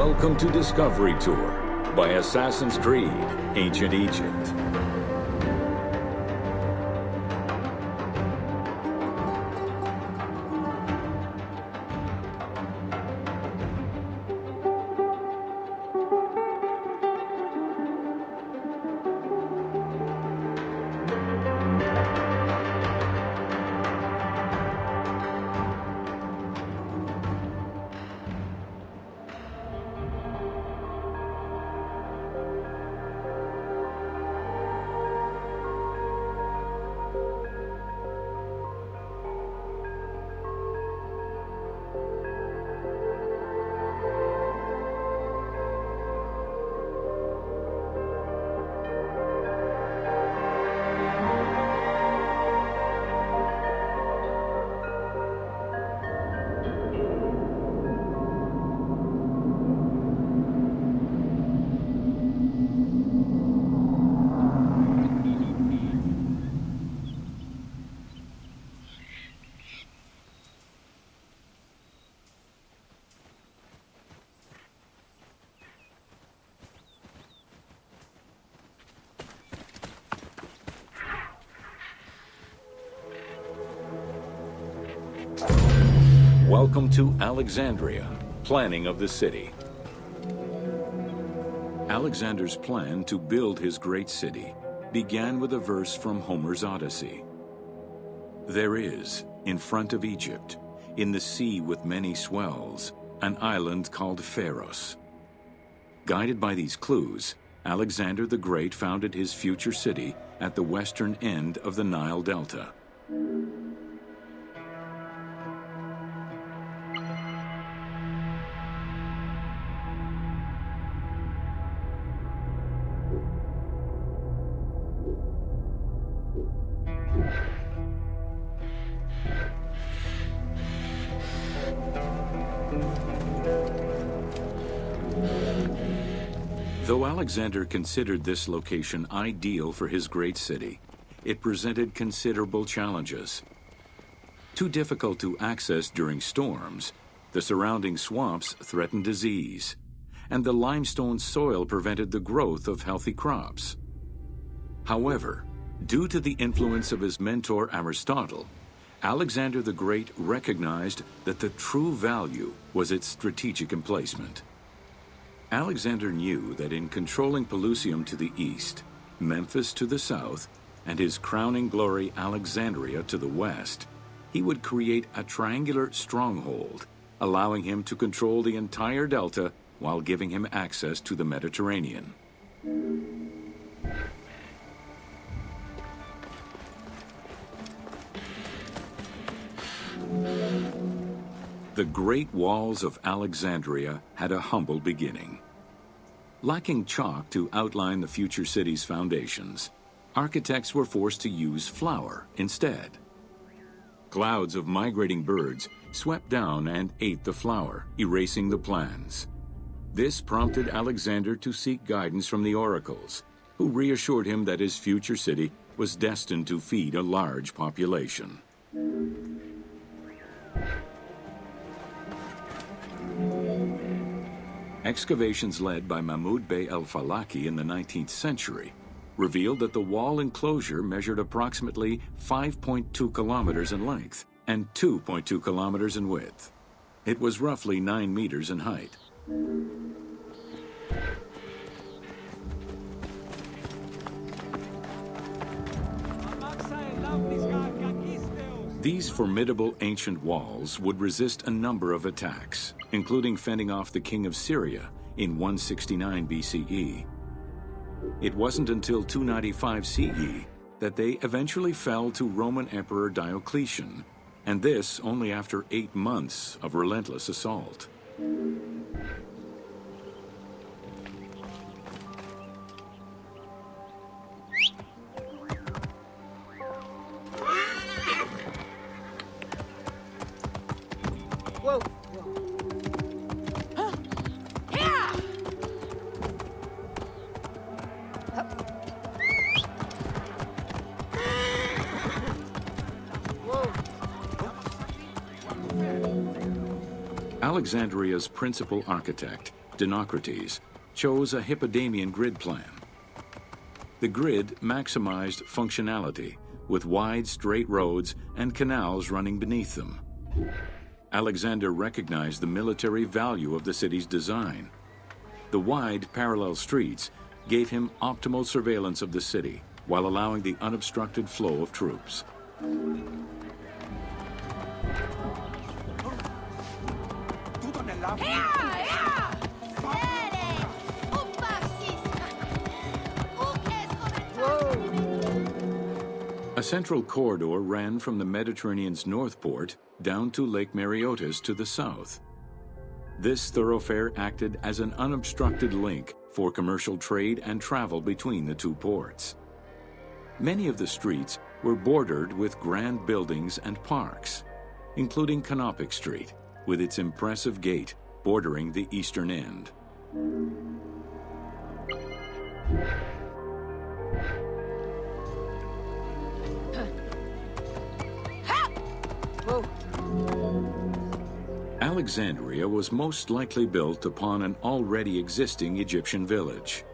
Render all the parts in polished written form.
Welcome to Discovery Tour by Assassin's Creed, Ancient Egypt. Welcome to Alexandria, planning of the city. Alexander's plan to build his great city began with a verse from Homer's Odyssey. There is, in front of Egypt, in the sea with many swells, an island called Pharos. Guided by these clues, Alexander the Great founded his future city at the western end of the Nile Delta. Though Alexander considered this location ideal for his great city, it presented considerable challenges. Too difficult to access during storms, the surrounding swamps threatened disease, and the limestone soil prevented the growth of healthy crops. However, due to the influence of his mentor Aristotle, Alexander the Great recognized that the true value was its strategic emplacement. Alexander knew that in controlling Pelusium to the east, Memphis to the south, and his crowning glory Alexandria to the west, he would create a triangular stronghold, allowing him to control the entire delta while giving him access to the Mediterranean. The Great Walls of Alexandria had a humble beginning. Lacking chalk to outline the future city's foundations, architects were forced to use flour instead. Clouds of migrating birds swept down and ate the flour, erasing the plans. This prompted Alexander to seek guidance from the oracles, who reassured him that his future city was destined to feed a large population. Excavations led by Mahmud Bey el-Falaki in the 19th century revealed that the wall enclosure measured approximately 5.2 kilometers in length and 2.2 kilometers in width. It was roughly 9 meters in height. These formidable ancient walls would resist a number of attacks, including fending off the king of Syria in 169 BCE. It wasn't until 295 CE that they eventually fell to Roman Emperor Diocletian, and this only after 8 months of relentless assault. Whoa! Huh? Yeah! Whoa! Alexandria's principal architect Dinocrates, chose a Hippodamian grid plan. The grid maximized functionality, with wide straight roads and canals running beneath them. Alexander recognized the military value of the city's design. The wide parallel streets gave him optimal surveillance of the city while allowing the unobstructed flow of troops. A central corridor ran from the Mediterranean's north port down to Lake Mareotis to the south. This thoroughfare acted as an unobstructed link for commercial trade and travel between the two ports. Many of the streets were bordered with grand buildings and parks, including Canopic Street, with its impressive gate bordering the eastern end. Whoa. Alexandria was most likely built upon an already existing Egyptian village.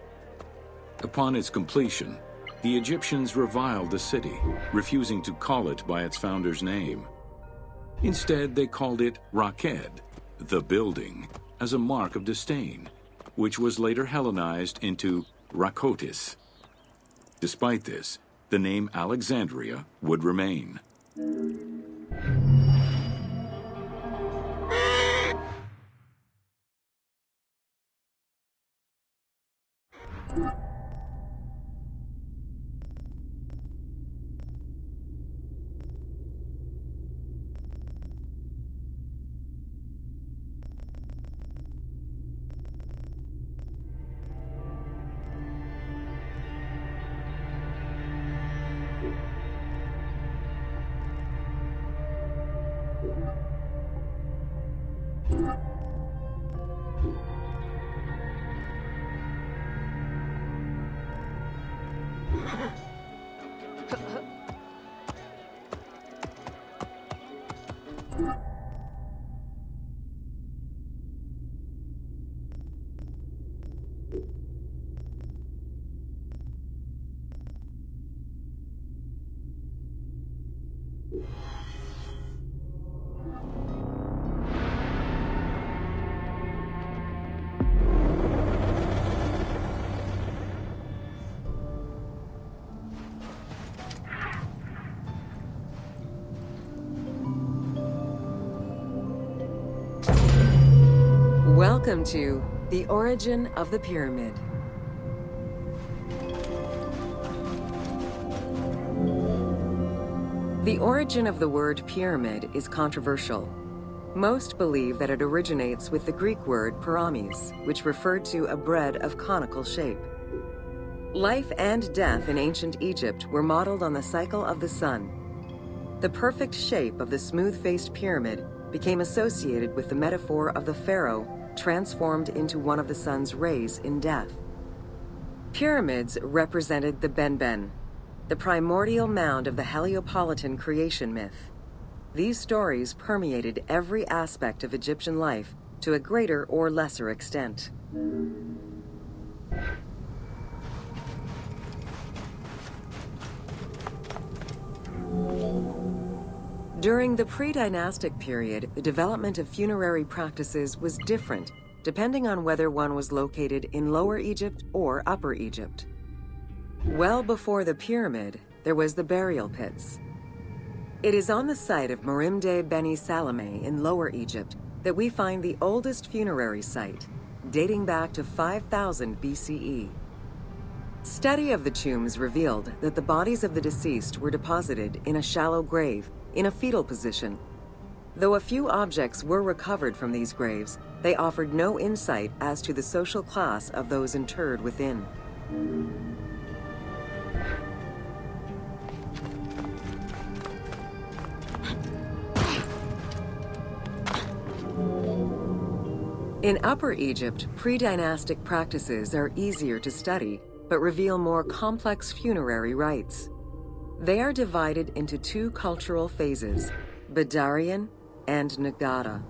Upon its completion, the Egyptians reviled the city, refusing to call it by its founder's name. Instead, they called it Raked, the building, as a mark of disdain, which was later Hellenized into Rakotis. Despite this, the name Alexandria would remain. Welcome to The Origin of the Pyramid. The origin of the word pyramid is controversial. Most believe that it originates with the Greek word pyramis, which referred to a bread of conical shape. Life and death in ancient Egypt were modeled on the cycle of the sun. The perfect shape of the smooth-faced pyramid became associated with the metaphor of the pharaoh transformed into one of the sun's rays in death. Pyramids represented the Benben, the primordial mound of the Heliopolitan creation myth. These stories permeated every aspect of Egyptian life to a greater or lesser extent. During the pre-dynastic period, the development of funerary practices was different depending on whether one was located in Lower Egypt or Upper Egypt. Well before the pyramid, there was the burial pits. It is on the site of Merimde Beni Salome in Lower Egypt that we find the oldest funerary site, dating back to 5000 BCE. Study of the tombs revealed that the bodies of the deceased were deposited in a shallow grave in a fetal position. Though a few objects were recovered from these graves, they offered no insight as to the social class of those interred within. In Upper Egypt, pre-dynastic practices are easier to study, but reveal more complex funerary rites. They are divided into two cultural phases, Badarian and Nagada.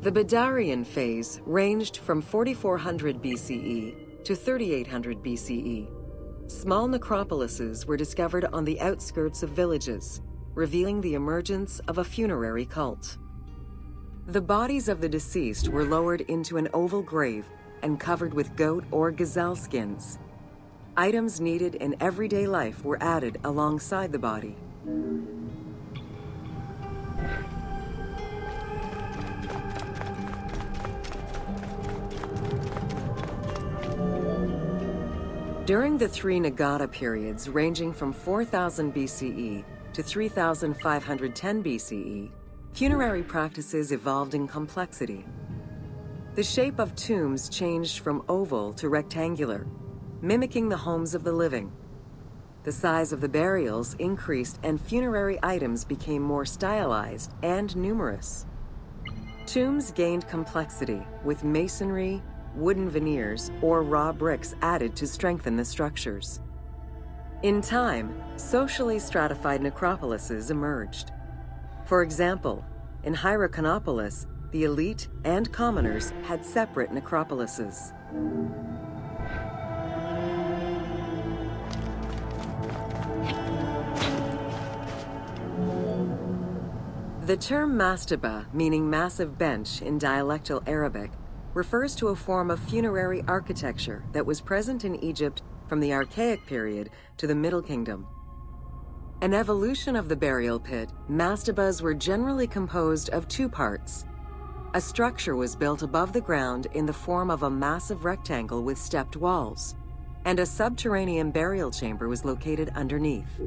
The Badarian phase ranged from 4400 BCE to 3800 BCE. Small necropolises were discovered on the outskirts of villages, revealing the emergence of a funerary cult. The bodies of the deceased were lowered into an oval grave and covered with goat or gazelle skins. Items needed in everyday life were added alongside the body. During the three Nagata periods ranging from 4000 BCE to 3510 BCE, funerary practices evolved in complexity. The shape of tombs changed from oval to rectangular, mimicking the homes of the living. The size of the burials increased and funerary items became more stylized and numerous. Tombs gained complexity with masonry, wooden veneers, or raw bricks added to strengthen the structures. In time, socially stratified necropolises emerged. For example, in Hierakonpolis, the elite and commoners had separate necropolises. The term mastaba, meaning massive bench in dialectal Arabic, refers to a form of funerary architecture that was present in Egypt from the Archaic period to the Middle Kingdom. An evolution of the burial pit, mastabas were generally composed of two parts. A structure was built above the ground in the form of a massive rectangle with stepped walls, and a subterranean burial chamber was located underneath.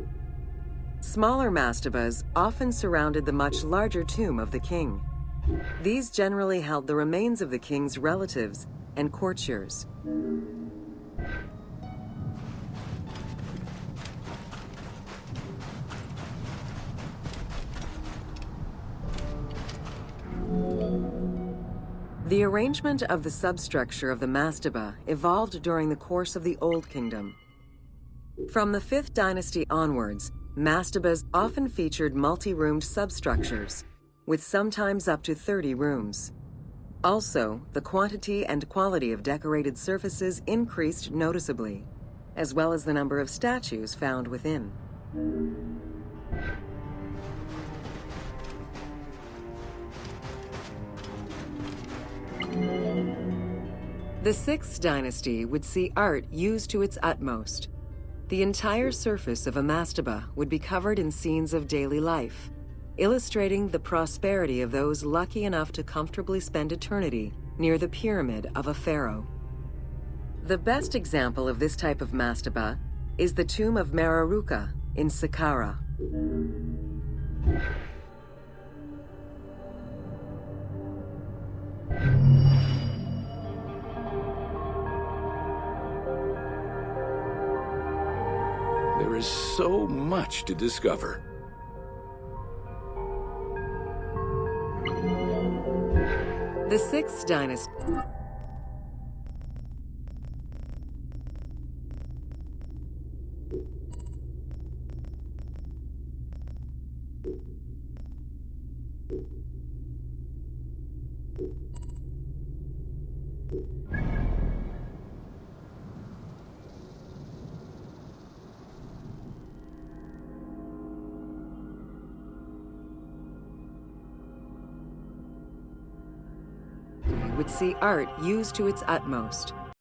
Smaller mastabas often surrounded the much larger tomb of the king. These generally held the remains of the king's relatives and courtiers. The arrangement of the substructure of the mastaba evolved during the course of the Old Kingdom. From the 5th dynasty onwards, mastabas often featured multi-roomed substructures, with sometimes up to 30 rooms. Also, the quantity and quality of decorated surfaces increased noticeably, as well as the number of statues found within. The 6th dynasty would see art used to its utmost. The entire surface of a mastaba would be covered in scenes of daily life, illustrating the prosperity of those lucky enough to comfortably spend eternity near the pyramid of a pharaoh. The best example of this type of mastaba is the tomb of Meroruka in Saqqara. There is so much to discover. The 6th dynasty. Would see art used to its utmost.